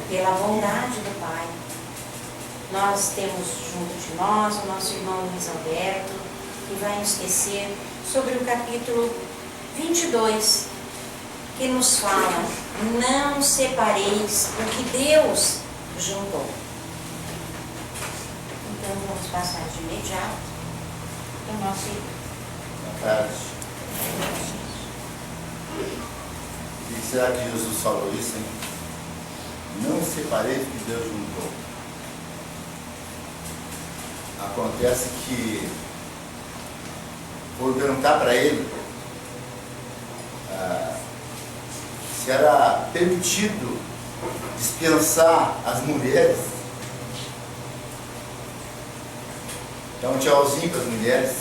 pela bondade do Pai, nós temos junto de nós o nosso irmão Luiz Alberto, que vai nos tecer sobre o capítulo 22, que nos fala: não separeis o que Deus juntou. Então vamos passar de imediato para o nosso Boa tarde. E será que Jesus falou isso, hein? Não separeis o que Deus juntou. Acontece que vou perguntar para ele se era permitido dispensar as mulheres, dar um tchauzinho para as mulheres,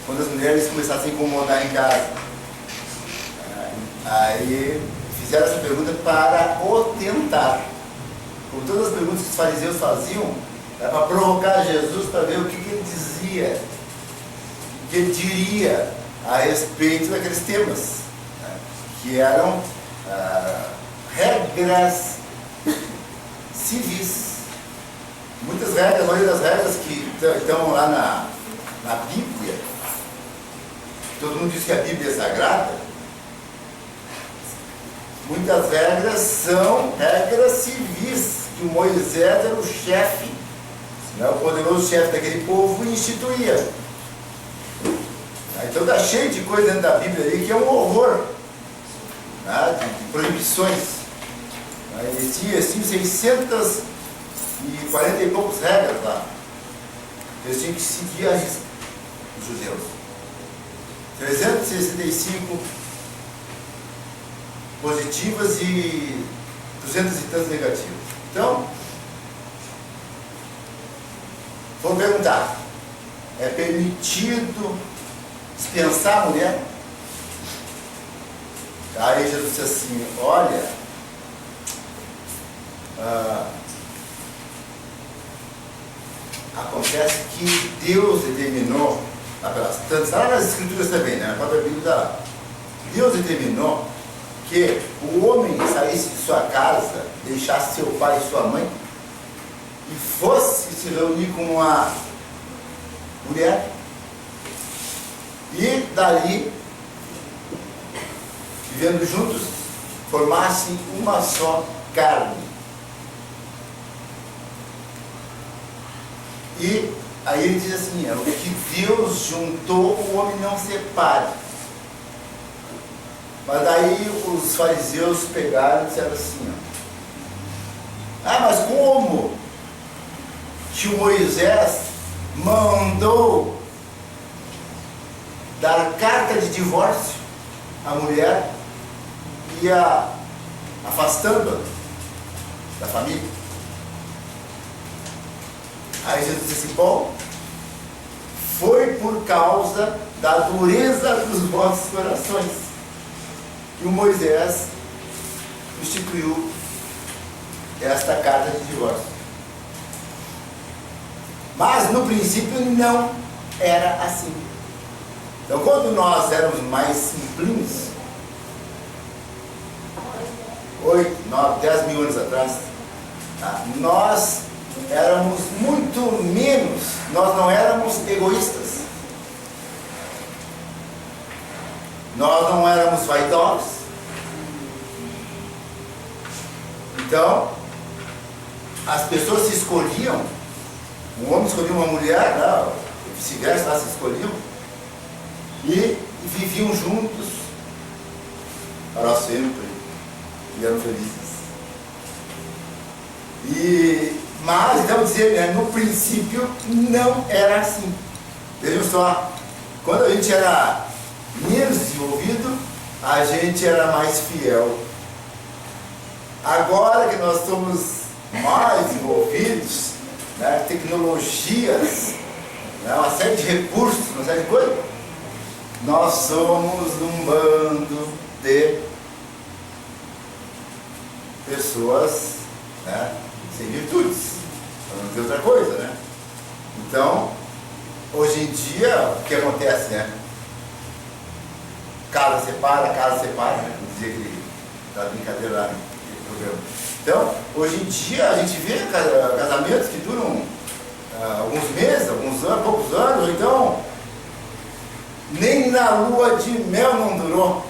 quando as mulheres começassem a incomodar em casa. Aí fizeram essa pergunta para o tentar. Como todas as perguntas que os fariseus faziam, era para provocar Jesus, para ver o que ele dizia, o que ele diria a respeito daqueles temas, que eram regras civis. Muitas regras, a maioria das regras que estão lá na Bíblia, todo mundo diz que a Bíblia é sagrada, muitas regras são regras civis, que o Moisés era o chefe, o poderoso chefe daquele povo, e instituía. Então está cheio de coisa dentro da Bíblia aí que é um horror, de proibições. Existia assim 640 e poucos regras lá. Eles tinham que seguir a risca, os judeus. 365 positivas e 200 e tantas negativas. Então, vamos perguntar: é permitido dispensar a mulher? Aí Jesus disse assim: olha, acontece que Deus determinou, está nas Escrituras também, na própria Bíblia está lá. Deus determinou que o homem saísse de sua casa, deixasse seu pai e sua mãe e fosse se reunir com uma mulher, e dali, vivendo juntos, formassem uma só carne. E aí ele diz assim: o que Deus juntou, o homem não separe. Mas daí os fariseus pegaram e disseram assim: mas como que o Moisés mandou dar carta de divórcio à mulher e ia afastando-a da família? Aí Jesus disse: bom, foi por causa da dureza dos vossos corações que o Moisés instituiu esta carta de divórcio. Mas no princípio não era assim. Então, quando nós éramos mais simplinhos, 8, 9, 10 mil anos atrás, nós éramos muito menos, nós não éramos egoístas, nós não éramos vaidosos. Então, as pessoas se escolhiam, o homem escolhia uma mulher, vice-versa, elas se escolhiam, e viviam juntos para sempre, e eram felizes. Mas, então dizer, no princípio não era assim. Vejam só, quando a gente era menos desenvolvido, a gente era mais fiel. Agora que nós somos mais envolvidos, tecnologias, uma série de recursos, uma série de coisas, nós somos um bando de pessoas sem virtudes, para não dizer outra coisa, Então, hoje em dia, o que acontece, casa separa, dizia aquela brincadeira lá no programa. Então, hoje em dia, a gente vê casamentos que duram alguns meses, alguns anos, poucos anos, ou então, nem na lua de mel não durou.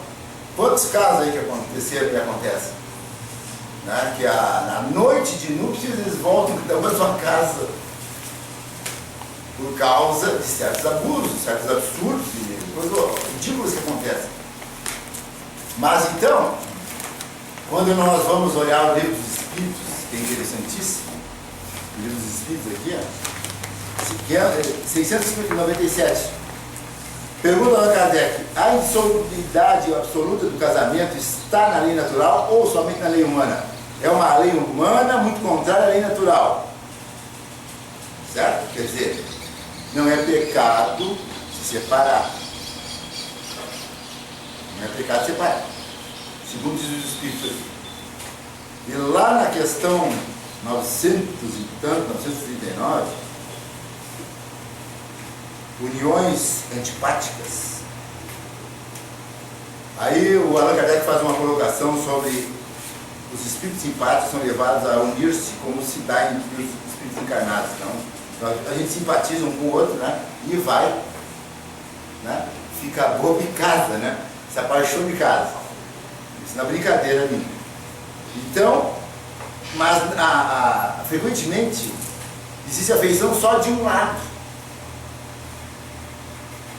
Quantos casos aí que aconteceram e acontecem? Né? Que na noite de núpcias eles voltam para a sua casa por causa de certos abusos, certos absurdos e coisas ridículas que acontecem. Mas então, quando nós vamos olhar o livro dos Espíritos, que é interessantíssimo, o livro dos Espíritos aqui, ó, 697, pergunta a Kardec: a insolubilidade absoluta do casamento está na lei natural ou somente na lei humana? É uma lei humana muito contrária à lei natural, certo? Quer dizer, não é pecado se separar, não é pecado separar, segundo diz os Espíritos aqui. E lá na questão 900 e tanto, 939, uniões antipáticas. Aí o Allan Kardec faz uma colocação sobre os espíritos simpáticos são levados a unir-se como se dá entre os espíritos encarnados. Então, a gente simpatiza um com o outro, né? E vai, né? Fica bobo em casa, né? Se apaixona em casa. Isso não é brincadeira minha. Então, mas frequentemente existe afeição só de um lado.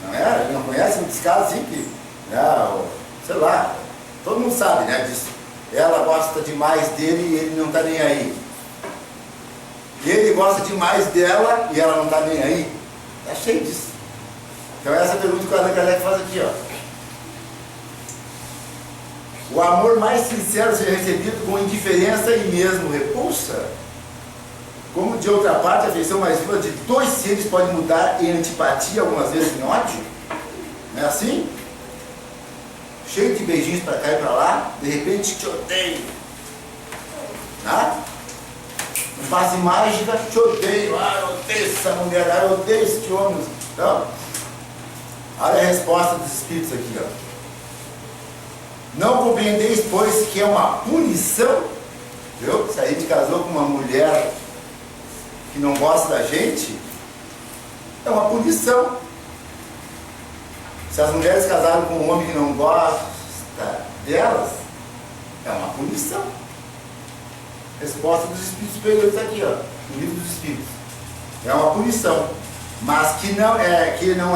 Não é? Não conhece muitos casos assim que, sei lá, todo mundo sabe, né, disso. Ela gosta demais dele e ele não está nem aí. Ele gosta demais dela e ela não está nem aí. Está cheio disso. Então essa pergunta que o Allan Kardec faz aqui, ó. O amor mais sincero seja recebido com indiferença e mesmo repulsa? Como de outra parte a afeição mais viva de dois seres pode mudar em antipatia, algumas vezes em ódio? Não é assim? Cheio de beijinhos para cá e para lá, de repente te odeio. Né? Um passe mágica, te odeio. Eu odeio essa mulher, eu odeio esse homem. Então, olha a resposta dos espíritos aqui, ó. Não compreendeis, pois, que é uma punição? Viu? Se a gente casou com uma mulher que não gosta da gente, é uma punição. Se as mulheres casaram com um homem que não gosta delas, é uma punição. Resposta dos Espíritos Superiores aqui, ó, no livro dos Espíritos. É uma punição, mas que não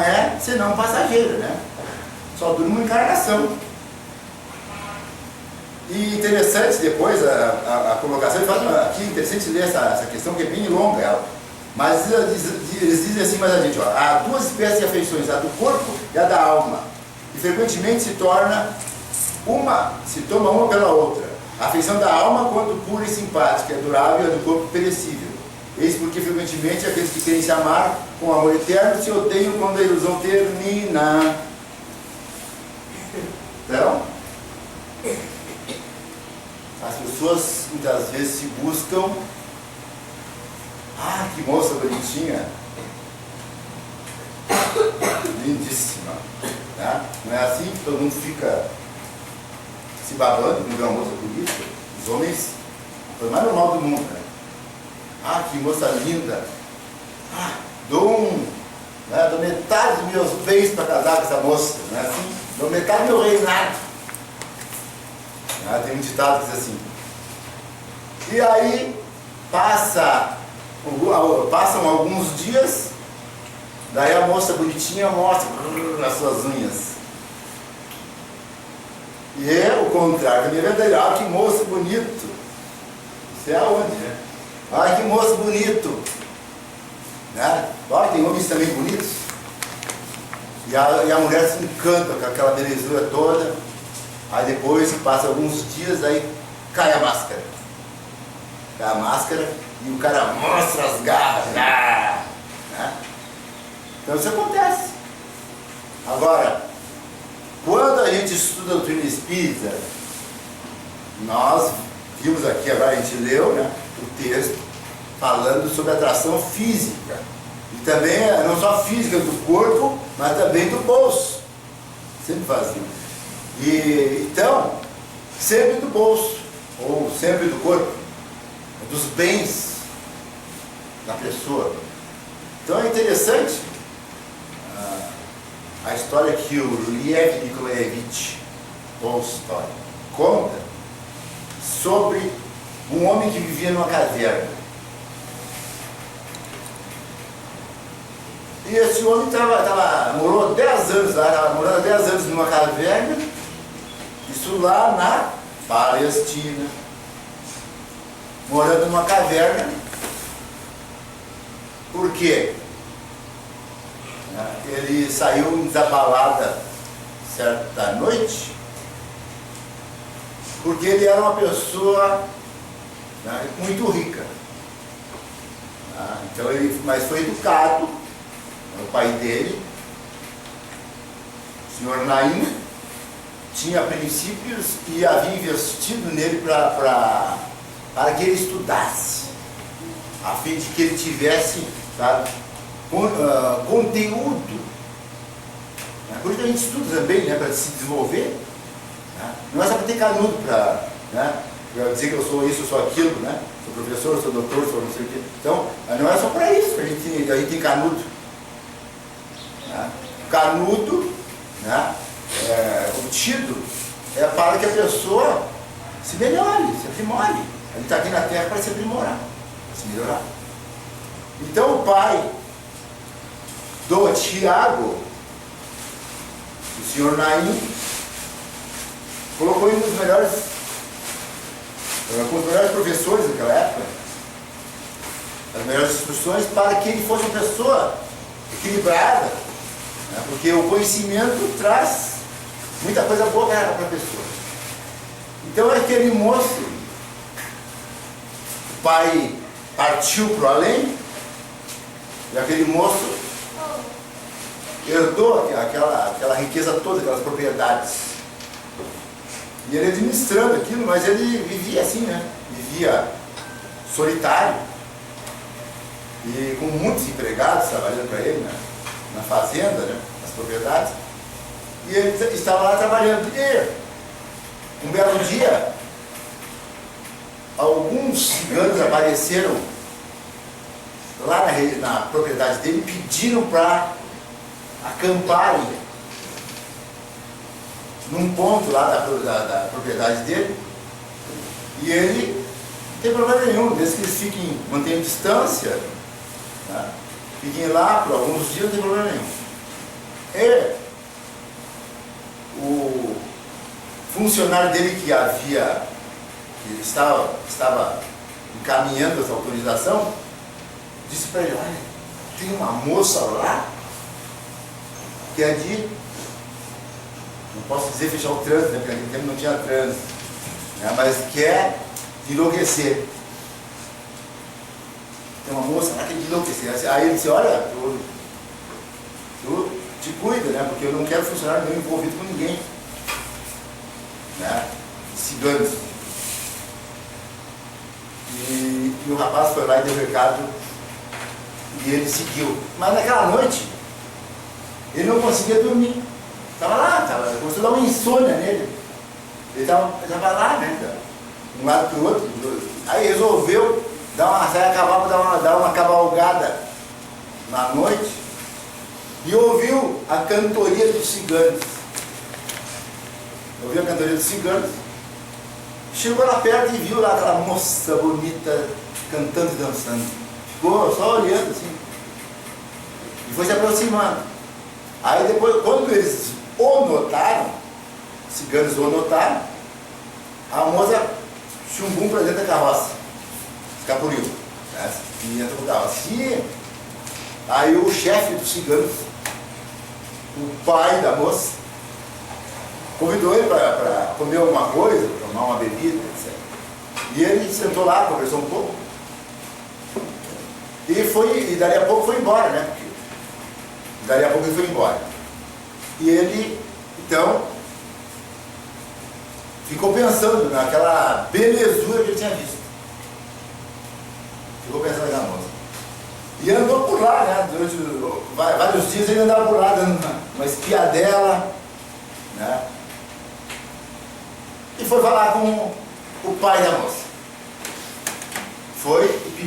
é senão passageira, né? Só dura uma encarnação. E interessante depois a colocação, ele faz aqui, interessante ler essa questão que é bem longa ela. Mas eles dizem assim mais adiante, ó, há duas espécies de afeições, a do corpo e a da alma, e frequentemente se toma uma pela outra. A afeição da alma, quanto pura e simpática, é durável, e a do corpo perecível. Eis porque frequentemente aqueles que querem se amar com amor eterno se odeiam quando a ilusão termina. Então, as pessoas muitas vezes se buscam. Ah, que moça bonitinha, lindíssima, né? Não é assim que todo mundo fica se babando quando vê uma moça bonita? Os homens, é o mais normal do mundo, né? Ah, que moça linda. Ah, dou metade dos meus bens para casar com essa moça, não é assim? Dou metade do meu reinado. Tem um ditado que diz assim. E aí passam alguns dias, daí a moça bonitinha mostra as suas unhas. E é o contrário, também é verdade. Ah, que moço bonito. Isso é aonde, né? Ah, que moço bonito. Né? Olha, tem homens também bonitos. E a mulher se encanta com aquela belezura toda. Aí depois, passa alguns dias, aí cai a máscara. Cai a máscara e o cara mostra as garras. Né? Então isso acontece. Agora, quando a gente estuda a doutrina espírita, nós vimos aqui, agora a gente leu, né, o texto falando sobre atração física. E também, não só física do corpo, mas também do bolso. Sempre fazia. E então, sempre do bolso, ou sempre do corpo. dos bens da pessoa. Então é interessante a história que o Lev Nikolaevich Tolstói conta sobre um homem que vivia numa caverna. E esse homem morou 10 anos lá, estava morando 10 anos numa caverna, isso lá na Palestina, morando numa caverna. Por quê? Ele saiu da balada certa noite, porque ele era uma pessoa muito rica. Então mas foi educado, o pai dele, o senhor Naim, tinha princípios e havia investido nele para que ele estudasse, a fim de que ele tivesse, sabe, conteúdo. Por isso que a gente estuda também, para se desenvolver. Não é só para ter canudo, para dizer que eu sou isso, eu sou aquilo, sou professor, sou doutor, sou não sei o quê. Então, não é só para isso, a gente tem canudo. Canudo, obtido, é para que a pessoa se melhore, se aprimore. A gente está aqui na Terra para se aprimorar, para se melhorar. Então o pai do Tiago, o senhor Naim, colocou ele com os melhores professores daquela época, as melhores instruções, para que ele fosse uma pessoa equilibrada, porque o conhecimento traz muita coisa boa para a pessoa. Então aquele moço, o pai partiu para o além, e aquele moço herdou aquela riqueza toda, aquelas propriedades. E ele administrando aquilo, mas ele vivia assim, vivia solitário, e com muitos empregados trabalhando para ele, na fazenda, nas propriedades. E ele estava lá trabalhando. E um belo dia, alguns ciganos apareceram lá na propriedade dele, pediram para acamparem num ponto lá da propriedade dele. E ele não tem problema nenhum, desde que eles mantenham distância, fiquem lá por alguns dias, não tem problema nenhum. E o funcionário dele que estava encaminhando essa autorização, disse para ele: olha, tem uma moça lá que é de, não posso dizer fechar o trânsito, porque naquele tempo não tinha trânsito, mas quer enlouquecer. Tem uma moça lá que é de enlouquecer. Aí ele disse: olha, tu te cuida, porque eu não quero funcionário nenhum envolvido com ninguém, ciganos. E o rapaz foi lá e deu recado, e ele seguiu. Mas naquela noite ele não conseguia dormir, começou a dar uma insônia nele. Ele estava lá, de um lado para o outro. Aí resolveu dar uma cavalgada na noite e ouviu a cantoria dos ciganos. Chegou lá perto e viu lá aquela moça bonita cantando e dançando. Ficou só olhando assim. E foi se aproximando. Aí depois, quando eles o notaram, os ciganos o notaram, a moça chumbum para dentro da carroça. Escapuliu. E entrou no carro assim. Aí o chefe dos ciganos, o pai da moça, convidou ele para comer alguma coisa, tomar uma bebida, etc. E ele sentou lá, conversou um pouco. E dali a pouco foi embora, Dali a pouco ele foi embora. E ele, então, ficou pensando naquela belezura que ele tinha visto. Ficou pensando naquela moça. E andou por lá, durante vários dias ele andava por lá, dando uma espiadela, E foi falar com o pai da moça. foi e pediu